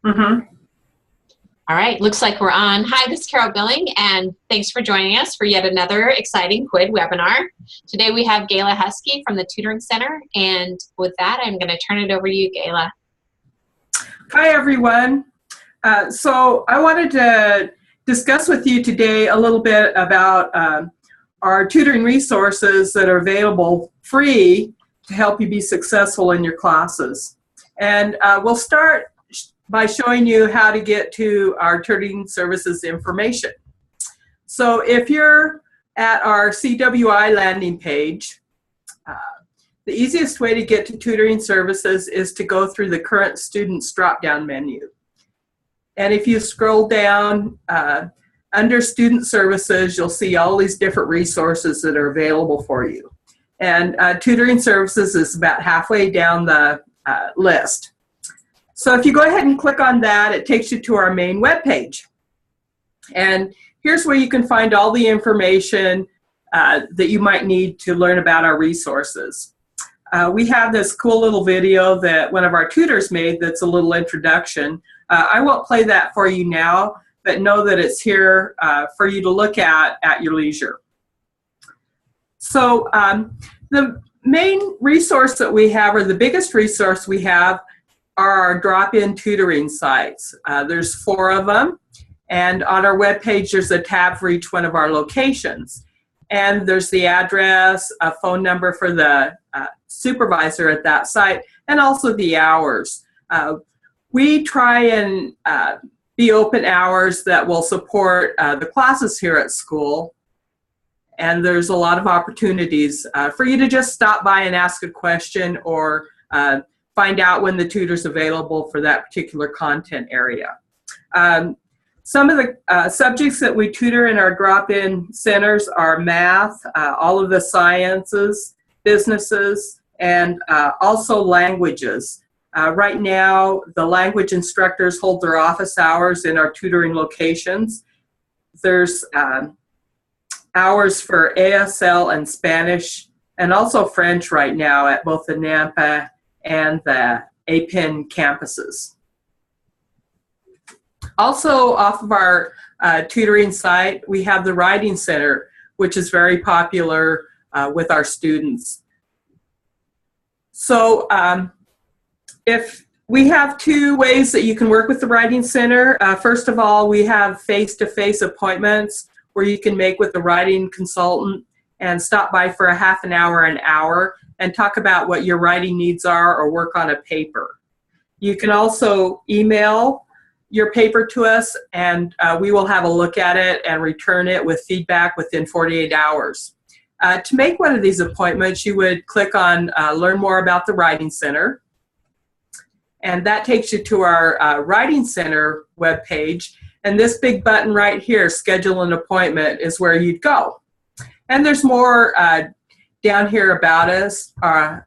Mm-hmm. All right, looks like we're on. Hi, this is Carol Billing, and thanks for joining us for yet another exciting QUID webinar. Today we have Gayla Husky from the Tutoring Center, and with that, I'm going to turn it over to you, Gayla. Hi, everyone. So I wanted to discuss with you today a little bit about our tutoring resources that are available free to help you be successful in your classes. And we'll start by showing you how to get to our tutoring services information. So if you're at our CWI landing page, the easiest way to get to tutoring services is to go through the current students drop-down menu. And if you scroll down under student services, you'll see all these different resources that are available for you. And tutoring services is about halfway down the list. So if you go ahead and click on that, it takes you to our main web page. And here's where you can find all the information that you might need to learn about our resources. We have this cool little video that one of our tutors made that's a little introduction. I won't play that for you now, but know that it's here for you to look at your leisure. So the main resource that we have, or the biggest resource we have, are our drop-in tutoring sites. There's 4 of them, and on our webpage there's a tab for each one of our locations. And there's the address, a phone number for the supervisor at that site, and also the hours. We try and be open hours that will support the classes here at school. And there's a lot of opportunities for you to just stop by and ask a question or find out when the tutor's available for that particular content area. Some of the subjects that we tutor in our drop-in centers are math, all of the sciences, businesses, and also languages. Right now, the language instructors hold their office hours in our tutoring locations. There's hours for ASL and Spanish, and also French right now at both the Nampa and the APIN campuses. Also, off of our tutoring site, we have the Writing Center, which is very popular with our students. So if we have 2 ways that you can work with the Writing Center. First of all, we have face-to-face appointments where you can make with the writing consultant and stop by for a half an hour and talk about what your writing needs are or work on a paper. You can also email your paper to us, and we will have a look at it and return it with feedback within 48 hours. To make one of these appointments, you would click on Learn More About the Writing Center, and that takes you to our Writing Center webpage, and this big button right here, Schedule an Appointment, is where you'd go. And there's more down here about us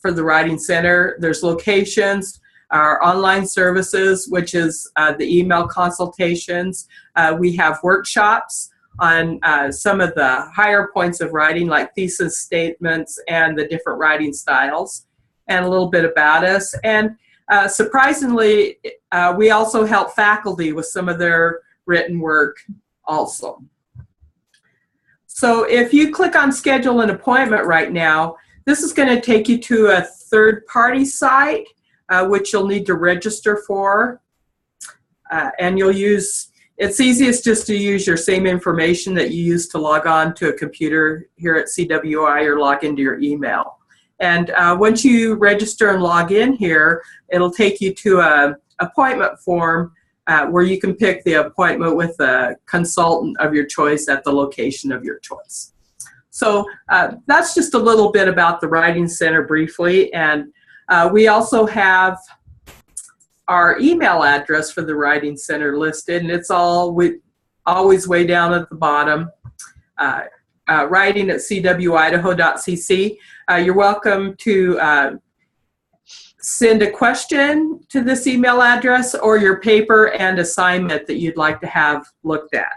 for the Writing Center. There's locations, our online services, which is the email consultations. We have workshops on some of the higher points of writing, like thesis statements and the different writing styles, and a little bit about us. And surprisingly, we also help faculty with some of their written work also. So if you click on Schedule an Appointment right now, this is going to take you to a third-party site, which you'll need to register for. And you'll use, it's easiest just to use your same information that you use to log on to a computer here at CWI or log into your email. And once you register and log in here, it'll take you to an appointment form where you can pick the appointment with a consultant of your choice at the location of your choice. So that's just a little bit about the Writing Center briefly. And we also have our email address for the Writing Center listed, and it's always way down at the bottom, writing@cwidaho.cc. You're welcome to send a question to this email address or your paper and assignment that you'd like to have looked at.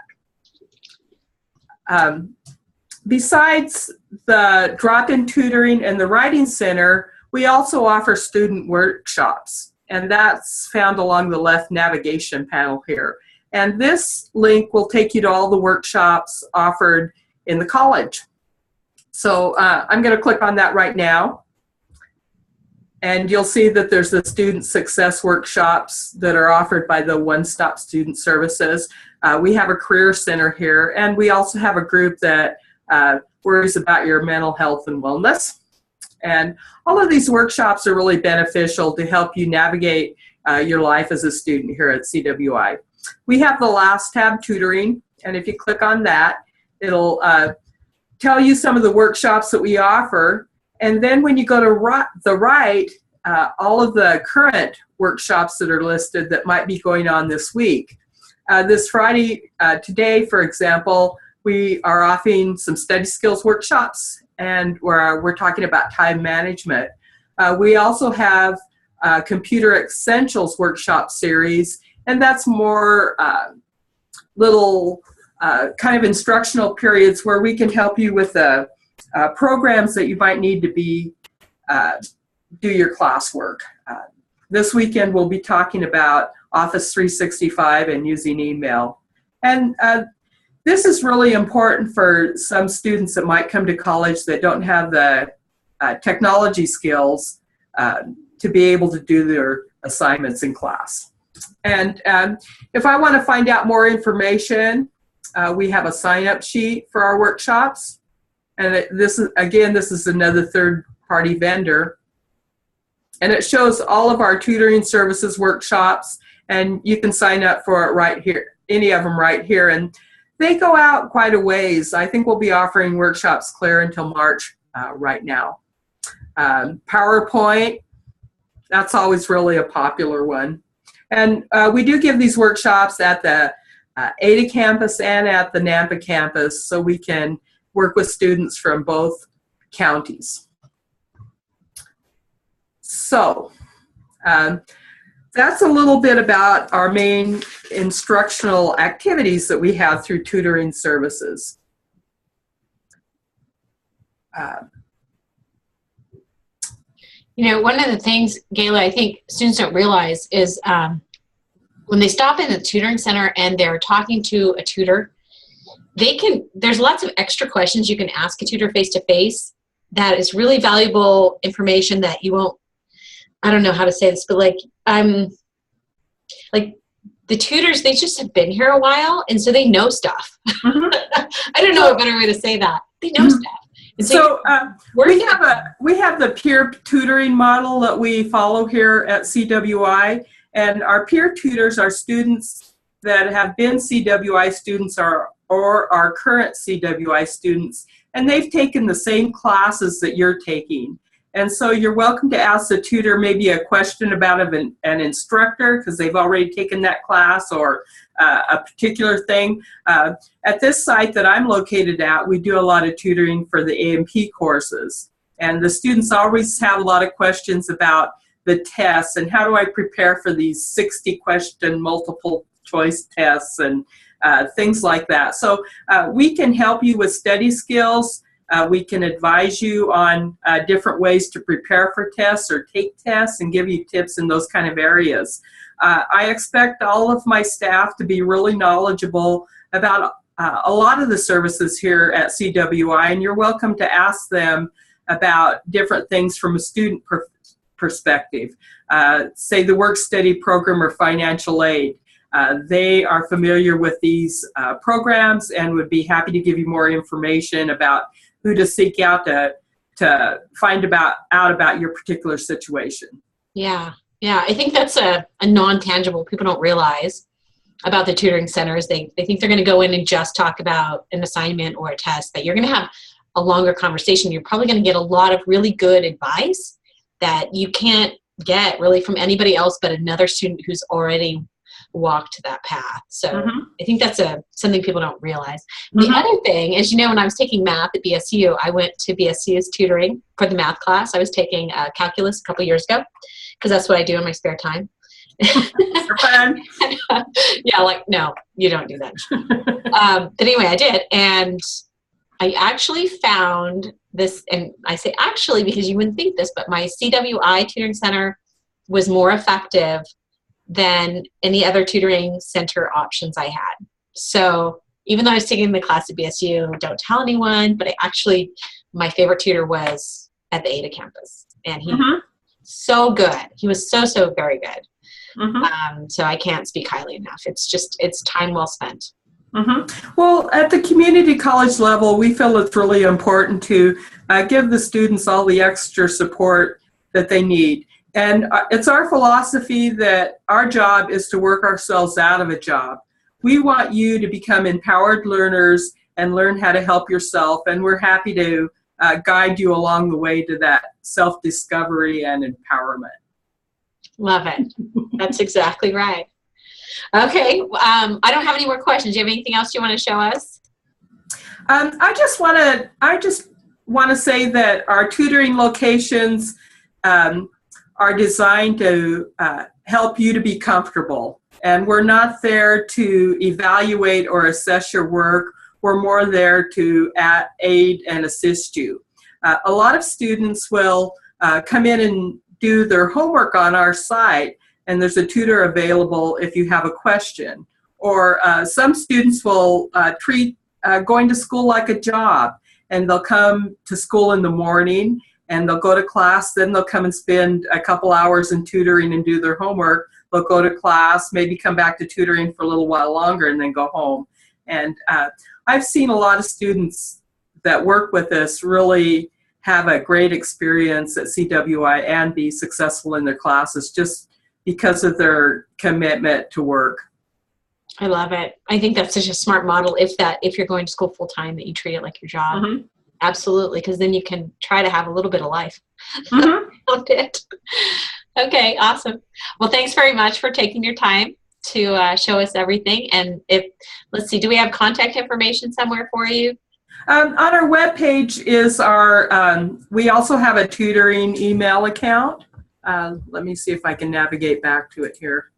Besides the drop-in tutoring and the Writing Center, we also offer student workshops. and that's found along the left navigation panel here. And this link will take you to all the workshops offered in the college. So I'm going to click on that right now. And you'll see that there's the student success workshops that are offered by the One Stop Student Services. We have a career center here, and we also have a group that worries about your mental health and wellness. And all of these workshops are really beneficial to help you navigate your life as a student here at CWI. We have the last tab, tutoring, and if you click on that, it'll tell you some of the workshops that we offer. And then when you go to the right, all of the current workshops that are listed that might be going on this week. This Friday, today, for example, we are offering some study skills workshops, and we're talking about time management. We also have a computer essentials workshop series, and that's more little kind of instructional periods where we can help you with the programs that you might need to do your classwork. This weekend we'll be talking about Office 365 and using email. And this is really important for some students that might come to college that don't have the technology skills to be able to do their assignments in class. And if I want to find out more information, we have a sign-up sheet for our workshops. And this is another third-party vendor. And it shows all of our tutoring services workshops, and you can sign up for it right here, any of them right here. And they go out quite a ways. I think we'll be offering workshops clear until March right now. PowerPoint, that's always really a popular one. And we do give these workshops at the Ada campus and at the Nampa campus, so we can work with students from both counties. So that's a little bit about our main instructional activities that we have through tutoring services. You know, one of the things, Gayla, I think students don't realize is when they stop in the tutoring center and they're talking to a tutor, there's lots of extra questions you can ask a tutor face-to-face that is really valuable information that you won't, I don't know how to say this, but like the tutors, they just have been here a while, and so they know stuff. I don't know a better way to say that. They know stuff. So we have the peer tutoring model that we follow here at CWI, and our peer tutors are students that have been CWI students or are current CWI students, and they've taken the same classes that you're taking. And so you're welcome to ask the tutor maybe a question about an instructor because they've already taken that class or a particular thing. At this site that I'm located at, we do a lot of tutoring for the A&P courses. And the students always have a lot of questions about the tests and how do I prepare for these 60-question multiple choice tests and things like that. So we can help you with study skills. We can advise you on different ways to prepare for tests or take tests and give you tips in those kind of areas. I expect all of my staff to be really knowledgeable about a lot of the services here at CWI, and you're welcome to ask them about different things from a student perspective. Say the work study program or financial aid. They are familiar with these programs and would be happy to give you more information about who to seek out to find out about your particular situation. Yeah, I think that's a non-tangible. People don't realize about the tutoring centers. They think they're going to go in and just talk about an assignment or a test, but you're going to have a longer conversation. You're probably going to get a lot of really good advice that you can't get really from anybody else but another student who's already walked that path. So I think that's something people don't realize. The other thing is, you know, when I was taking math at BSU, I went to BSU's tutoring for the math class. I was taking calculus a couple years ago because that's what I do in my spare time. Fun. Yeah, like, no, you don't do that. But anyway, I did. And I actually found this, and I say actually because you wouldn't think this, but my CWI Tutoring Center was more effective than any other tutoring center options I had. So even though I was taking the class at BSU, don't tell anyone, but my favorite tutor was at the Ada campus. And he so good. He was so very good. So I can't speak highly enough. It's time well spent. Well, at the community college level, we feel it's really important to give the students all the extra support that they need. And it's our philosophy that our job is to work ourselves out of a job. We want you to become empowered learners and learn how to help yourself, and we're happy to guide you along the way to that self-discovery and empowerment. Love it. That's exactly right. Okay, I don't have any more questions. Do you have anything else you want to show us? I just want to say that our tutoring locations are designed to help you to be comfortable. And we're not there to evaluate or assess your work. We're more there to aid and assist you. A lot of students will come in and do their homework on our site, and there's a tutor available if you have a question. Or some students will treat going to school like a job, and they'll come to school in the morning, and they'll go to class, then they'll come and spend a couple hours in tutoring and do their homework. They'll go to class, maybe come back to tutoring for a little while longer, and then go home. And I've seen a lot of students that work with us really have a great experience at CWI and be successful in their classes just because of their commitment to work. I love it. I think that's such a smart model if you're going to school full time, that you treat it like your job. Absolutely, because then you can try to have a little bit of life. Okay, awesome. Well, thanks very much for taking your time to show us everything. And let's see, do we have contact information somewhere for you? On our webpage is we also have a tutoring email account. Let me see if I can navigate back to it here.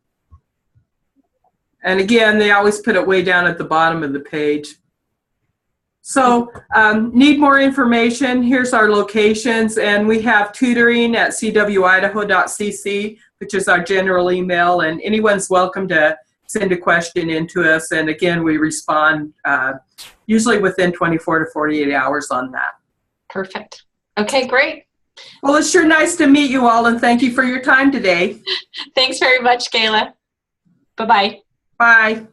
And again, they always put it way down at the bottom of the page. So need more information, here's our locations, and we have tutoring at cwidaho.cc, which is our general email, and anyone's welcome to send a question into us, and again, we respond usually within 24 to 48 hours on that. Perfect. Okay, great. Well, it's sure nice to meet you all, and thank you for your time today. Thanks very much, Kayla. Bye-bye. Bye.